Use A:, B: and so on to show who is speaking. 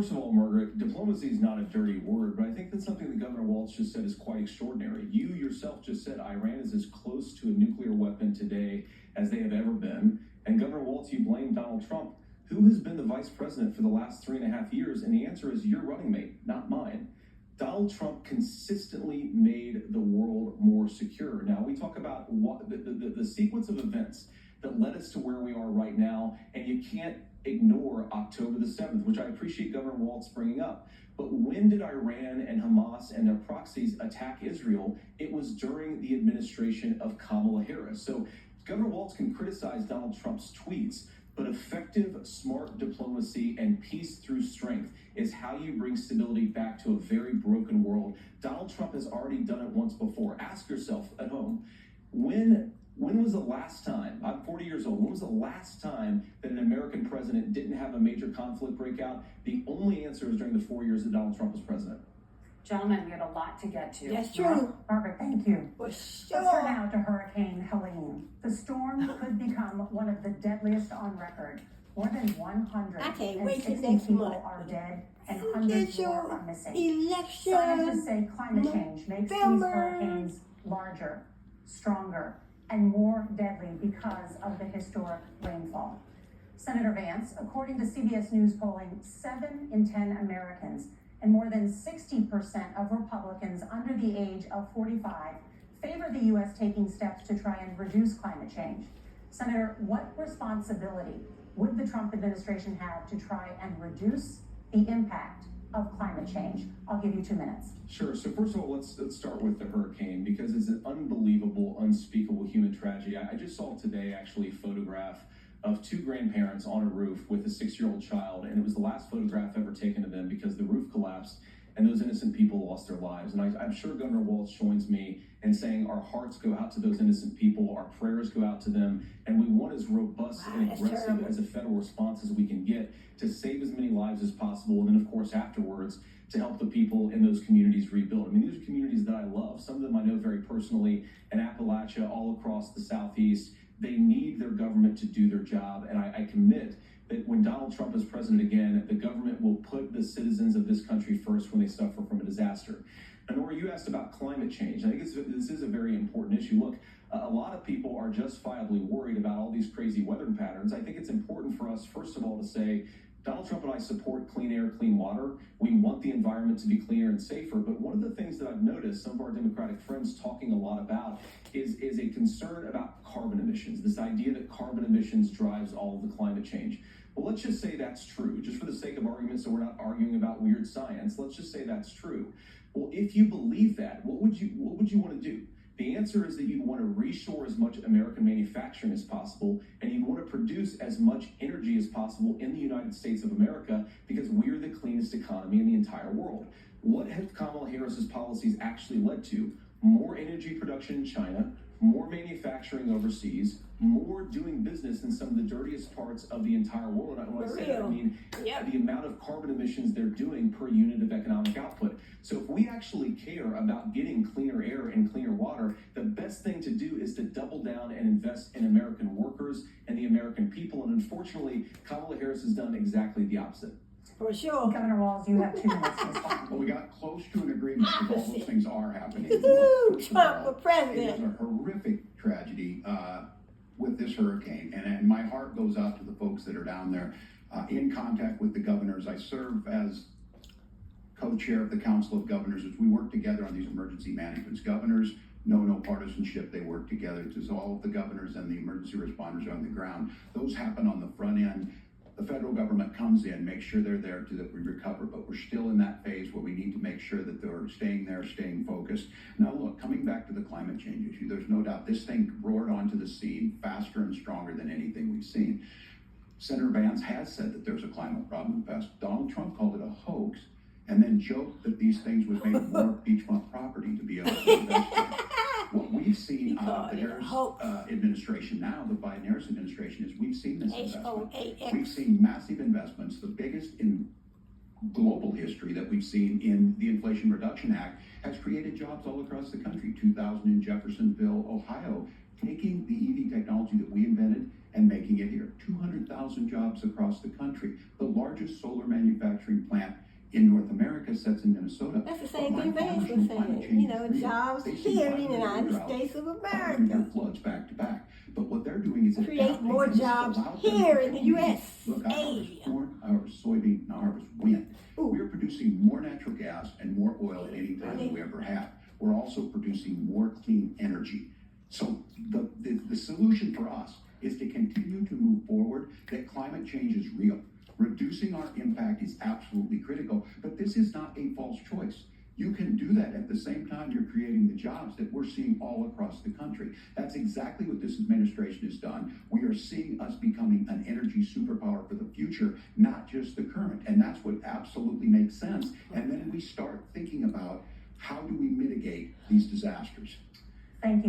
A: First of all, Margaret, diplomacy is not a dirty word, but I think that something that Governor Walz just said is quite extraordinary. You yourself just said Iran is as close to a nuclear weapon today as they have ever been. And Governor Walz, you blame Donald Trump, who has been the vice president for the last 3.5 years, and the answer is your running mate, not mine. Donald Trump consistently made the world more secure. Now, we talk about what the sequence of events that led us to where we are right now, and you can't ignore October the 7th, which I appreciate Governor Walz bringing up. But when did Iran and Hamas and their proxies attack Israel? It was during the administration of Kamala Harris. So Governor Walz can criticize Donald Trump's tweets, but effective, smart diplomacy and peace through strength is how you bring stability back to a very broken world. Donald Trump has already done it once before. Ask yourself at home, when was the last time, I'm 40 years old, when was the last time that an American president didn't have a major conflict break out? The only answer is during the 4 years that Donald Trump was president.
B: Gentlemen, we have a lot to get to.
C: That's true.
D: Margaret, thank you.
C: For
D: Let's
C: sure.
D: turn now to Hurricane Helene. The storm could become one of the deadliest on record. More than 160
C: I can't wait till next
D: people
C: month.
D: are dead and hundreds more are missing.
C: Election.
D: Scientists say climate change makes these hurricanes larger, stronger, and more deadly because of the historic rainfall. Senator Vance, according to CBS News polling, 7 in 10 Americans and more than 60% of Republicans under the age of 45 favor the U.S. taking steps to try and reduce climate change. Senator, what responsibility would the Trump administration have to try and reduce the impact of climate change? I'll give you 2 minutes.
A: Sure. So first of all, let's start with the hurricane, because it's an unbelievable, unspeakable human tragedy. I just saw today actually a photograph of 2 grandparents on a roof with a 6-year-old child, and it was the last photograph ever taken of them because the roof collapsed and those innocent people lost their lives. And I'm sure Governor Walz joins me in saying our hearts go out to those innocent people, our prayers go out to them, and we want as robust and aggressive as a federal response as we can get to save as many lives as possible, and then of course afterwards to help the people in those communities rebuild. I mean, these are communities that I love. Some of them I know very personally in Appalachia, all across the Southeast. They need their government to do their job, and I commit that when Donald Trump is president again, the government will put the citizens of this country first when they suffer from a disaster. And Nora, you asked about climate change. I think this is a very important issue. Look, a lot of people are justifiably worried about all these crazy weather patterns. I think it's important for us, first of all, to say Donald Trump and I support clean air, clean water. We want the environment to be cleaner and safer. But one of the things that I've noticed some of our Democratic friends talking a lot about is a concern about carbon emissions, this idea that carbon emissions drives all of the climate change. Well, let's just say that's true, just for the sake of argument, so we're not arguing about weird science. Let's just say that's true. Well, if you believe that, what would you want to do? The answer is that you want to reshore as much American manufacturing as possible, and you want to produce as much energy as possible in the United States of America, because we're the cleanest economy in the entire world. What have Kamala Harris's policies actually led to? More energy production in China, more manufacturing overseas, more doing business in some of the dirtiest parts of the entire world. And when I say that, I mean the amount of carbon emissions they're doing per unit of economic output. So if we actually care about getting cleaner air and cleaner water, the best thing to do is to double down and invest in American workers and the American people. And unfortunately, Kamala Harris has done exactly the opposite.
C: For sure.
D: Governor Walz, you have 2 minutes to respond.
E: Well, we got close to an agreement that all those things are happening.
C: Trump for president.
E: It is a horrific tragedy with this hurricane, and my heart goes out to the folks that are down there in contact with the governors. I serve as co-chair of the Council of Governors as we work together on these emergency managements. Governors know no partisanship. They work together to all of the governors and the emergency responders on the ground. Those happen on the front end. The federal government comes in, makes sure they're there so that we recover, but we're still in that phase where we need to make sure that they're staying there, staying focused. Now look, coming back to the climate change issue, there's no doubt this thing roared onto the scene faster and stronger than anything we've seen. Senator Vance has said that there's a climate problem in the past. Donald Trump called it a hoax and then joked that these things would make more beachfront property to be able to invest in. What we've seen out of the Harris administration now, the Biden-Harris administration, is we've seen this investment. We've seen massive investments, the biggest in global history that we've seen in the Inflation Reduction Act, has created jobs all across the country. 2,000 in Jeffersonville, Ohio, taking the EV technology that we invented and making it here. 200,000 jobs across the country. The largest solar manufacturing plant in North America sits in Minnesota.
C: That's the same
E: But
C: thing
E: my
C: Vance
E: farmers
C: was
E: know climate
C: saying.
E: change
C: You know,
E: is real.
C: jobs
E: They see
C: here in the
E: 500
C: United
E: droughts,
C: States of
E: 500
C: America.
E: floods back to back. But what they're doing is
C: Create
E: adapting,
C: more
E: and this
C: jobs
E: allows them
C: here
E: to
C: in the
E: compete.
C: USA.
E: Look, I harvest corn, I harvest soybean, and I harvest wind.
C: Ooh.
E: We're producing more natural gas and more oil at any time than we ever have. We're also producing more clean energy. So the solution for us is to continue to move forward, that climate change is real. Reducing our impact is absolutely critical, but this is not a false choice. You can do that at the same time you're creating the jobs that we're seeing all across the country. That's exactly what this administration has done. We are seeing us becoming an energy superpower for the future, not just the current. And that's what absolutely makes sense. And then we start thinking about how do we mitigate these disasters.
D: Thank you.